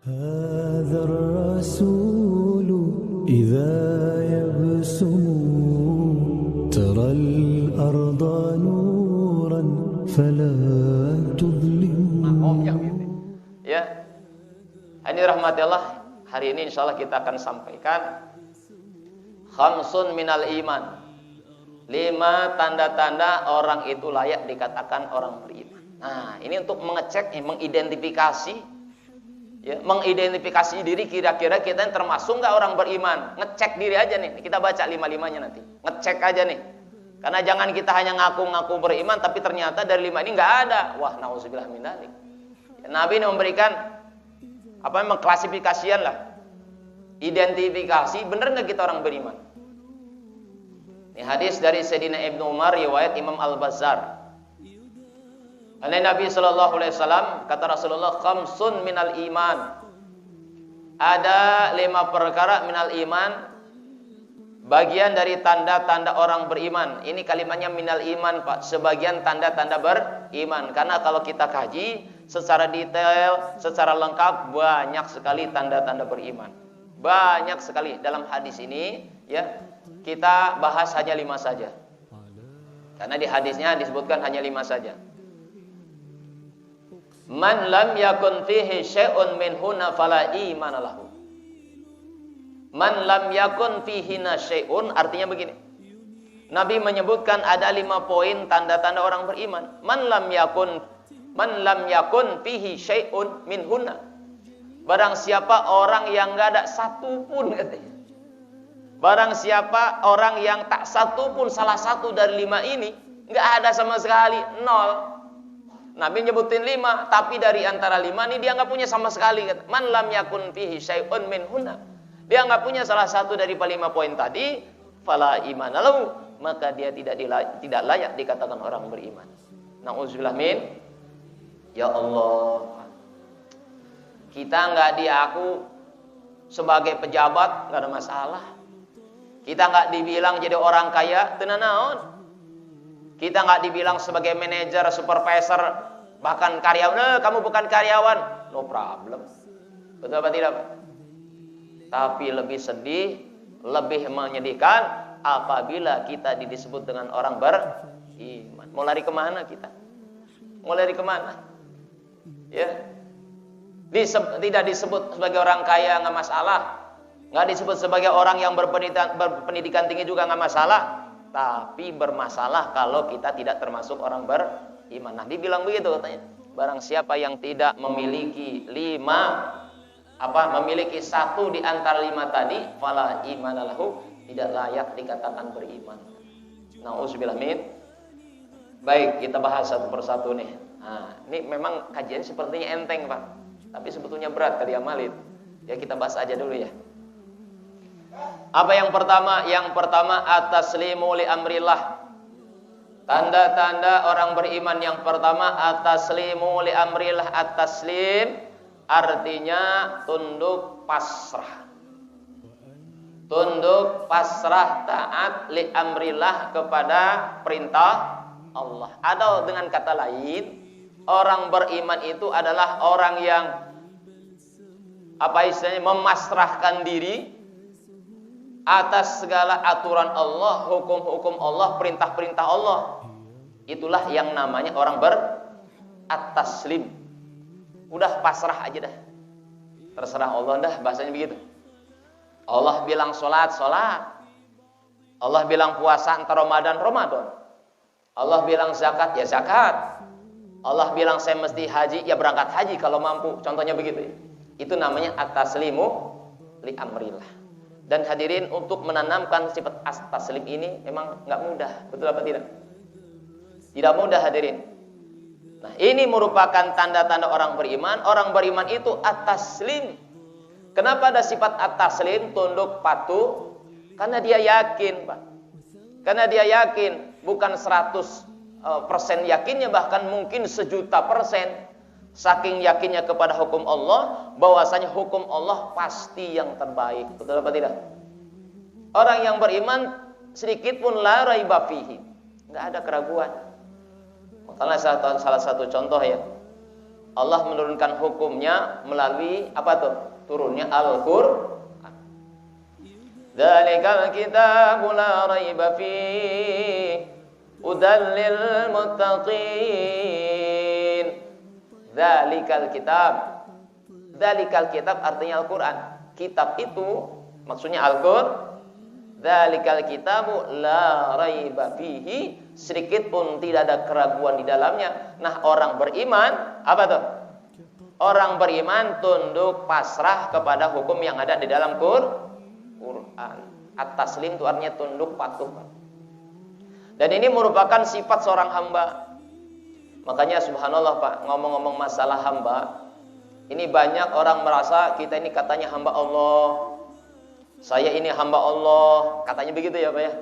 هذا الرسول إذا يبسم ترى الأرض نورا فلا تظلم. Ya, ini rahmati Allah. Hari ini insya Allah kita akan sampaikan khamsun minal iman, 5 tanda-tanda orang itu layak dikatakan orang beriman. Nah, ini untuk mengecek, mengidentifikasi, ya, mengidentifikasi diri kira-kira kita yang termasuk nggak orang beriman. Ngecek diri aja nih. Kita baca 5-5-nya nanti. Ngecek aja nih. Karena jangan kita hanya ngaku-ngaku beriman, tapi ternyata dari 5 ini nggak ada. Wah, nauzubillah min dzalik. Nabi ini memberikan mengklasifikasian lah, identifikasi benar nggak kita orang beriman. Ini hadis dari Sayyidina Ibnu Umar riwayat Imam Al-Bazzar. Nabi sallallahu alaihi wasallam kata Rasulullah, khamsun minal iman. Ada 5 perkara minal iman, bagian dari tanda-tanda orang beriman. Ini kalimatnya minal iman, Pak. Sebagian tanda-tanda beriman. Karena kalau kita kaji secara detail, secara lengkap, banyak sekali tanda-tanda beriman. Banyak sekali dalam hadis ini, ya. Kita bahas hanya 5 saja. Karena di hadisnya disebutkan hanya 5 saja. Man lam yakun fihi syai'un minhunna fala imana lahu. Man lam yakun fihi syai'un artinya begini. Nabi menyebutkan ada 5 poin tanda-tanda orang beriman. Man lam yakun fihi syai'un minhunna. Barang siapa orang yang enggak ada satu pun, katanya. Barang siapa orang yang tak satu pun salah satu dari 5 ini, enggak ada sama sekali, 0. Nabi nyebutin 5, tapi dari antara 5 ini dia enggak punya sama sekali, kata. Man lam yakun fihi syai'un minhunna. Dia enggak punya salah satu dari 5 poin tadi, fala imana lahu, maka dia tidak layak dikatakan orang beriman. Nauzubillah min. Ya Allah, kita nggak diaku sebagai pejabat, nggak ada masalah. Kita nggak dibilang jadi orang kaya, tenan naon. Kita nggak dibilang sebagai manajer, supervisor, bahkan karyawan. Kamu bukan karyawan, no problem. Betul apa tidak, Pak? Tapi lebih sedih, lebih menyedihkan apabila kita disebut dengan orang beriman. Mau lari kemana kita? Mau lari kemana? Ya, tidak disebut sebagai orang kaya nggak masalah, nggak disebut sebagai orang yang berpendidikan tinggi juga nggak masalah, tapi bermasalah kalau kita tidak termasuk orang beriman. Nabi bilang begitu, katanya, barang siapa yang tidak memiliki memiliki 1 di antara 5 tadi, fala imana lahu, tidak layak dikatakan beriman. Nauzubillah min. Baik, kita bahas satu persatu nih. Nah, ini memang kajian sepertinya enteng, Pak. Tapi sebetulnya berat kalau diamalin. Ya, kita bahas aja dulu ya. Apa yang pertama? Yang pertama, at-taslimu li amrillah. Tanda-tanda orang beriman yang pertama, at-taslimu li amrillah. At-taslim artinya tunduk pasrah. Tunduk pasrah taat li amrillah kepada perintah Allah. Atau dengan kata lain, orang beriman itu adalah orang yang memasrahkan diri atas segala aturan Allah, hukum-hukum Allah, perintah-perintah Allah. Itulah yang namanya orang at-taslim. Udah pasrah aja dah. Terserah Allah dah, bahasanya begitu. Allah bilang sholat. Allah bilang puasa antara Ramadan. Allah bilang zakat, ya zakat. Allah bilang saya mesti haji, ya berangkat haji kalau mampu. Contohnya begitu. Itu namanya at-taslimu li amrillah. Dan hadirin, untuk menanamkan sifat at-taslim ini memang nggak mudah. Betul apa tidak? Tidak mudah, hadirin. Nah, ini merupakan tanda-tanda orang beriman. Orang beriman itu at-taslim. Kenapa ada sifat at-taslim, tunduk patuh? Karena dia yakin, Pak. Karena dia yakin, bukan 100% yakinnya, bahkan mungkin 1.000.000%. Saking yakinnya kepada hukum Allah, bahwasanya hukum Allah pasti yang terbaik. Betul apa tidak? Orang yang beriman sedikit pun la raiba fihi, enggak ada keraguan. Makanya salah satu contoh ya, Allah menurunkan hukumnya melalui apa tuh? Turunnya Al-Qur'an. Dzalikal kitabu la raiba fihi hudan lil muttaqin. Dzalikal kitab. Dzalikal kitab artinya Al-Qur'an. Kitab itu maksudnya Al-Qur'an. Dzalikal kitabu la raiba fihi, sedikit pun tidak ada keraguan di dalamnya. Nah, orang beriman apa tuh? Orang beriman tunduk pasrah kepada hukum yang ada di dalam Quran. At-taslim itu artinya tunduk patuh. Dan ini merupakan sifat seorang hamba. Makanya subhanallah Pak, ngomong-ngomong masalah hamba, ini banyak orang merasa kita ini katanya hamba Allah. Saya ini hamba Allah, katanya begitu ya Pak ya.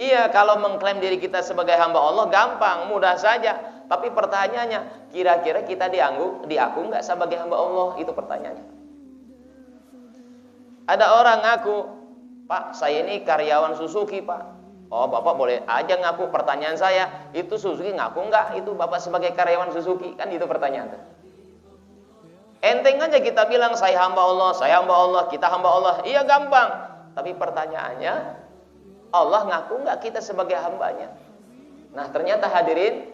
Iya, kalau mengklaim diri kita sebagai hamba Allah gampang, mudah saja. Tapi pertanyaannya, kira-kira kita diaku nggak sebagai hamba Allah? Itu pertanyaannya. Ada orang ngaku, Pak, saya ini karyawan Suzuki Pak. Oh, Bapak boleh aja ngaku. Pertanyaan saya, itu Suzuki ngaku nggak? Itu Bapak sebagai karyawan Suzuki? Kan itu pertanyaan. Enteng aja kita bilang saya hamba Allah, kita hamba Allah. Iya gampang. Tapi pertanyaannya, Allah ngaku nggak kita sebagai hambanya? Nah ternyata hadirin,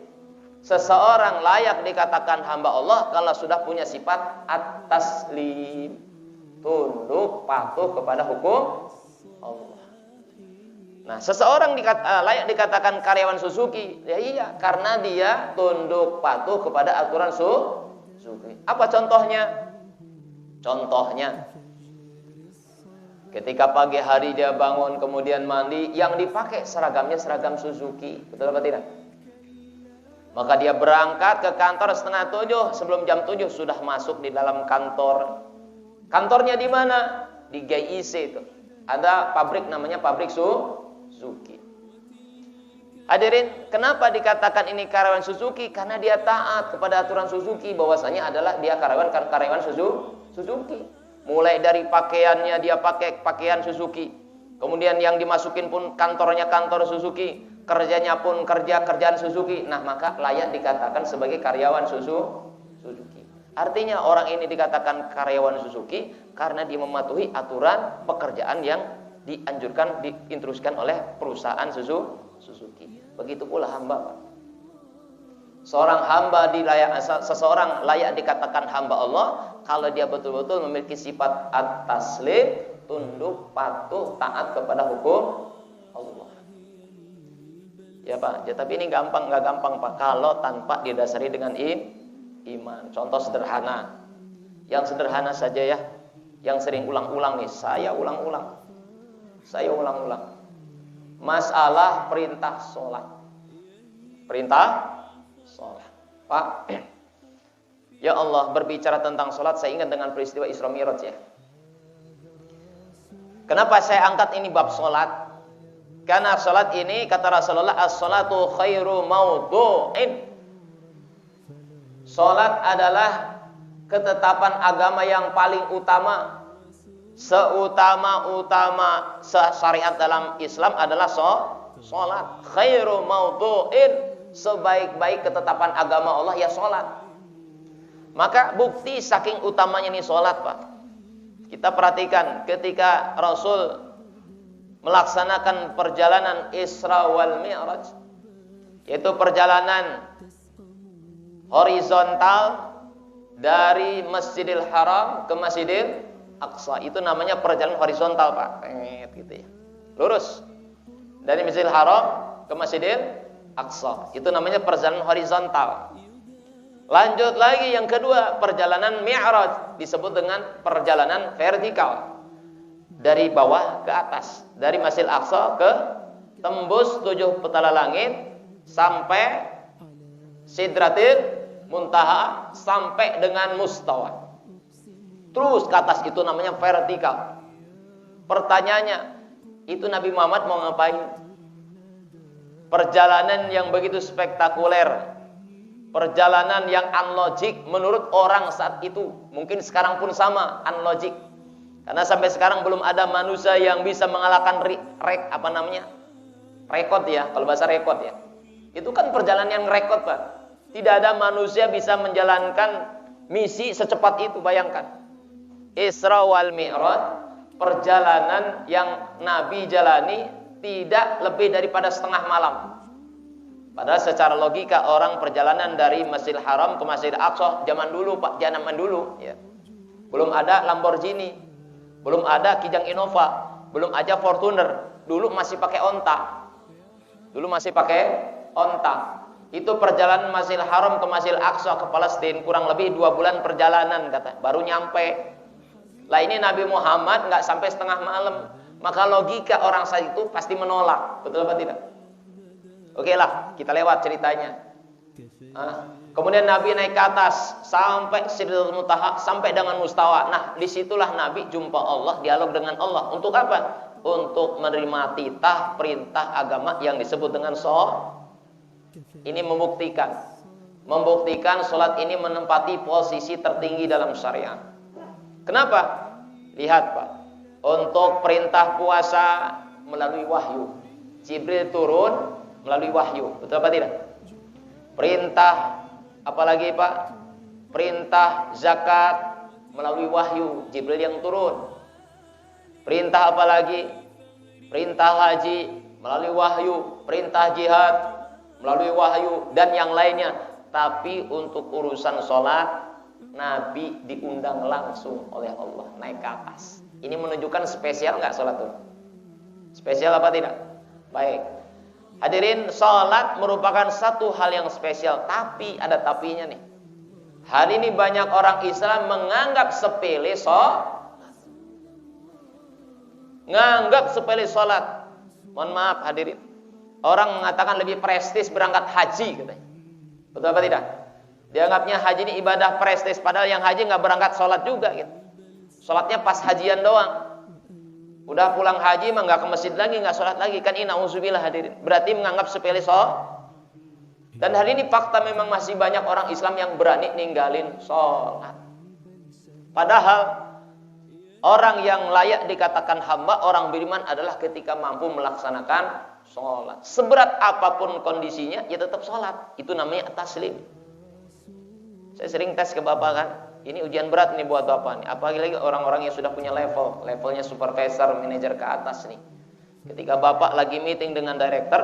seseorang layak dikatakan hamba Allah kalau sudah punya sifat at-taslim, tunduk patuh kepada hukum Allah. Nah seseorang layak dikatakan karyawan Suzuki, ya iya karena dia tunduk patuh kepada aturan Suzuki. Apa contohnya? Contohnya, ketika pagi hari dia bangun kemudian mandi, yang dipakai seragamnya seragam Suzuki, betul apa tidak? Maka dia berangkat ke kantor 6:30, sebelum jam 7 sudah masuk di dalam kantor. Kantornya di mana? Di GIC itu. Ada pabrik namanya pabrik Suzuki. Hadirin, kenapa dikatakan ini karyawan Suzuki? Karena dia taat kepada aturan Suzuki, bahwasanya adalah dia karyawan Suzuki. Mulai dari pakaiannya dia pakai pakaian Suzuki. Kemudian yang dimasukin pun kantornya kantor Suzuki, kerjanya pun kerjaan Suzuki. Nah, maka layak dikatakan sebagai karyawan Suzuki. Artinya orang ini dikatakan karyawan Suzuki karena dia mematuhi aturan pekerjaan yang diinstruksikan oleh perusahaan Suzuki. Begitu pula hamba, Pak. Seseorang layak dikatakan hamba Allah kalau dia betul-betul memiliki sifat at-taslim, tunduk, patuh, taat kepada hukum Allah. Ya Pak, ya, tapi ini nggak gampang Pak kalau tanpa didasari dengan iman. Contoh sederhana, yang sederhana saja ya, yang sering ulang-ulang nih, saya ulang-ulang. Masalah perintah sholat. Pak, ya Allah, berbicara tentang sholat, saya ingat dengan peristiwa Isra Mi'raj ya. Kenapa saya angkat ini bab sholat? Karena sholat ini, kata Rasulullah, as-sholatu khairu mawdu'in. Sholat adalah ketetapan agama yang paling utama. Seutama-utama syariat dalam Islam adalah sholat. Khairu mawdu'in, sebaik-baik ketetapan agama Allah ya sholat. Maka bukti saking utamanya ini sholat Pak. Kita perhatikan ketika Rasul melaksanakan perjalanan Isra wal Mi'raj, yaitu perjalanan horizontal dari Masjidil Haram ke Masjidil Aqsa. Itu namanya perjalanan horizontal Pak, gitu ya. Lurus dari Masjidil Haram ke Masjidil Aqsa. Itu namanya perjalanan horizontal. Lanjut lagi yang kedua, perjalanan Mi'raj, disebut dengan perjalanan vertikal. Dari bawah ke atas, dari Masjidil Aqsa ke tembus 7 petala langit sampai Sidratil Muntaha, sampai dengan Mustawa. Terus ke atas, itu namanya vertikal. Pertanyaannya, itu Nabi Muhammad mau ngapain? Perjalanan yang begitu spektakuler, perjalanan yang unlogik menurut orang saat itu, mungkin sekarang pun sama, unlogik. Karena sampai sekarang belum ada manusia yang bisa mengalahkan rekod ya, kalau bahasa rekod ya. Itu kan perjalanan yang rekod Pak. Tidak ada manusia bisa menjalankan misi secepat itu, bayangkan. Isra wal Mi'raj, perjalanan yang Nabi jalani tidak lebih daripada setengah malam. Padahal secara logika orang perjalanan dari Masjidil Haram ke Masjidil Aqsa zaman dulu, Pak, zaman dulu ya. Belum ada Lamborghini, belum ada Kijang Innova, belum ada Fortuner. Dulu masih pakai onta. Itu perjalanan Masjidil Haram ke Masjidil Aqsa ke Palestina kurang lebih 2 bulan perjalanan kata, baru nyampe. Lah ini Nabi Muhammad nggak sampai setengah malam. Maka logika orang saat itu pasti menolak. Betul apa tidak? Oke lah, kita lewat ceritanya. Kemudian Nabi naik ke atas sampai Sidratul Muntaha, sampai dengan Mustawa. Nah, disitulah Nabi jumpa Allah, dialog dengan Allah. Untuk apa? Untuk menerima titah perintah agama yang disebut dengan sholat. Ini membuktikan sholat ini menempati posisi tertinggi dalam syariat. Kenapa? Lihat Pak, untuk perintah puasa melalui wahyu, Jibril turun melalui wahyu, betul apa tidak? Perintah apalagi Pak? Perintah zakat melalui wahyu, Jibril yang turun. Perintah apalagi? Perintah haji melalui wahyu, perintah jihad melalui wahyu, dan yang lainnya. Tapi untuk urusan sholat, Nabi diundang langsung oleh Allah naik ke atas. Ini menunjukkan spesial nggak sholat itu? Spesial apa tidak? Baik. Hadirin, sholat merupakan satu hal yang spesial. Tapi ada tapinya nih. Hari ini banyak orang Islam menganggap sepele sholat. Mohon maaf hadirin. Orang mengatakan lebih prestis berangkat haji katanya. Betul apa tidak? Dianggapnya haji ini ibadah prestis, padahal yang haji nggak berangkat sholat juga gitu. Sholatnya pas hajian doang. Udah pulang haji mah nggak ke masjid lagi, nggak sholat lagi, kan ini na'udzubillah hadirin. Berarti menganggap sepele sholat. Dan hari ini fakta memang masih banyak orang Islam yang berani ninggalin sholat. Padahal orang yang layak dikatakan hamba, orang beriman adalah ketika mampu melaksanakan sholat. Seberat apapun kondisinya, ya tetap sholat. Itu namanya taslim. Saya sering tes ke Bapak kan, ini ujian berat nih buat Bapak nih. Apalagi orang-orang yang sudah punya levelnya supervisor, manajer ke atas nih. Ketika Bapak lagi meeting dengan director,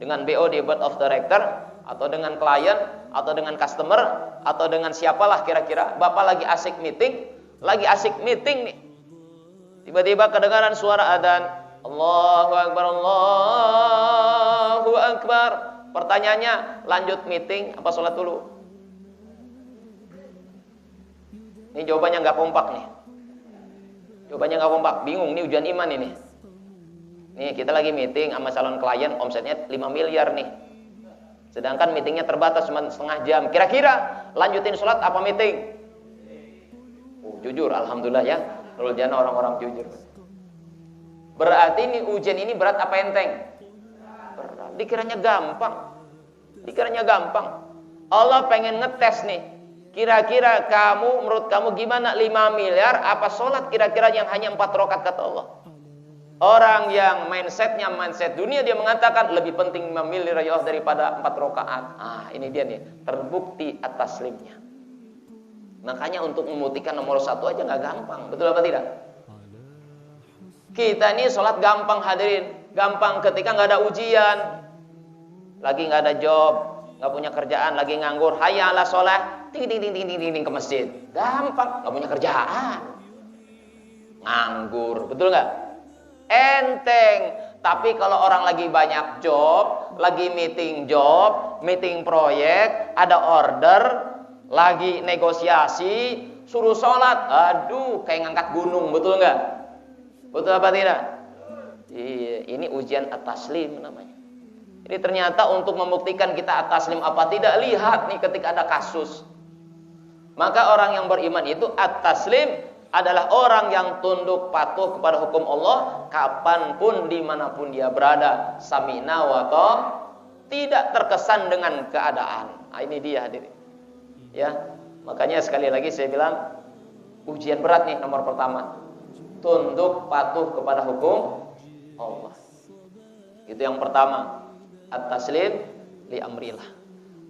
dengan BO di board of director, atau dengan klien, atau dengan customer, atau dengan siapalah kira-kira, Bapak lagi asik meeting nih. Tiba-tiba kedengaran suara adzan, Allahu Akbar, Allahu Akbar. Pertanyaannya, lanjut meeting apa sholat dulu? Ini jawabannya nggak kompak nih. Bingung, ini ujian iman ini. Nih kita lagi meeting sama calon klien, omsetnya 5 miliar nih. Sedangkan meetingnya terbatas cuma setengah jam. Kira-kira lanjutin sholat apa meeting? Jujur, alhamdulillah ya. Kalau jangan orang-orang jujur. Berarti ini ujian ini berat apa enteng? Berat. Dikiranya gampang. Allah pengen ngetes nih. Kira-kira menurut kamu gimana? 5 miliar apa sholat kira-kira yang hanya 4 rakaat kata Allah? Orang yang mindset dunia, dia mengatakan lebih penting 5 miliar ya daripada 4 rakaat. Ini dia nih, terbukti at-taslimnya. Makanya untuk membuktikan nomor 1 aja nggak gampang, betul apa tidak? Kita ini sholat gampang hadirin, gampang ketika nggak ada ujian, lagi nggak ada job, nggak punya kerjaan, lagi nganggur, hayya ala sholat, ting ke masjid, gampang, nggak punya kerjaan, nganggur, betul nggak? Enteng. Tapi kalau orang lagi banyak job, lagi meeting proyek, ada order, lagi negosiasi, suruh sholat, aduh kayak ngangkat gunung, betul nggak? Betul apa tidak? Iya, ini ujian at-taslim namanya. Ini ternyata untuk membuktikan kita at-taslim apa tidak, lihat nih ketika ada kasus. Maka orang yang beriman itu at-taslim adalah orang yang tunduk patuh kepada hukum Allah kapanpun dimanapun dia berada. Sami'na wa ta', tidak terkesan dengan keadaan. Ini dia hadirin. Ya, makanya sekali lagi saya bilang ujian berat nih nomor pertama. Tunduk patuh kepada hukum Allah. Itu yang pertama. At-taslim li amrillah.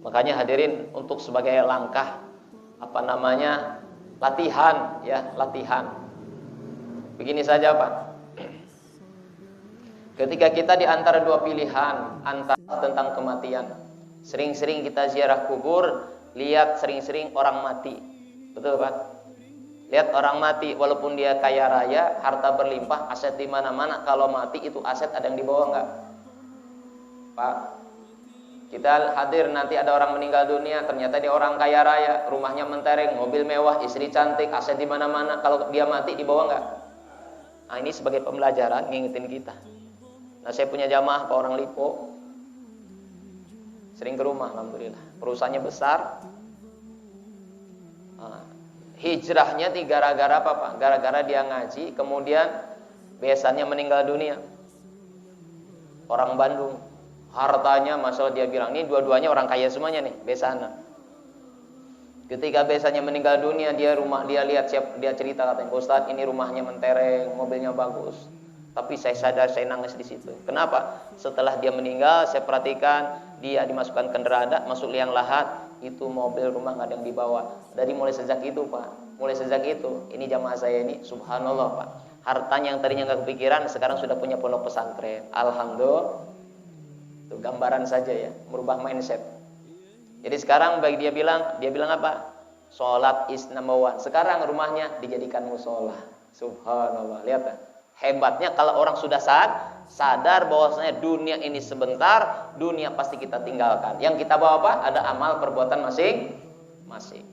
Makanya hadirin, untuk sebagai langkah latihan ya, latihan. Begini saja Pak. Ketika kita di antara dua pilihan, antara tentang kematian, sering-sering kita ziarah kubur, lihat sering-sering orang mati. Betul Pak? Lihat orang mati, walaupun dia kaya raya, harta berlimpah, aset di mana-mana, kalau mati itu aset ada yang dibawa enggak? Pak, kita hadir nanti ada orang meninggal dunia, ternyata dia orang kaya raya, rumahnya mentereng, mobil mewah, istri cantik, aset di mana-mana, kalau dia mati dibawa enggak? Nah, ini sebagai pembelajaran ngingetin kita. Nah, saya punya jamaah Pak, orang Lipo, sering ke rumah, alhamdulillah, perusahaannya besar. Hijrahnya gara-gara apa Pak? Gara-gara dia ngaji, kemudian besannya meninggal dunia. Orang Bandung, hartanya masalah dia bilang, ini dua-duanya orang kaya semuanya nih, besana. Ketika besannya meninggal dunia, dia lihat dia cerita katanya, Ustaz ini rumahnya mentereng, mobilnya bagus. Tapi saya sadar saya nangis di situ. Kenapa? Setelah dia meninggal, saya perhatikan dia dimasukkan ke neraka, masuk liang lahat. Itu mobil rumah nggak ada yang dibawa. Dari mulai sejak itu Pak, ini jamaah saya ini subhanallah Pak, hartanya yang tadinya nggak kepikiran sekarang sudah punya pondok pesantren, alhamdulillah. Itu gambaran saja ya, merubah mindset. Jadi sekarang bagi dia bilang apa? Sholat is number one. Sekarang rumahnya dijadikan musola, subhanallah. Lihat kan? Hebatnya kalau orang sudah sadar bahwasanya dunia ini sebentar, dunia pasti kita tinggalkan. Yang kita bawa apa? Ada amal perbuatan masing-masing.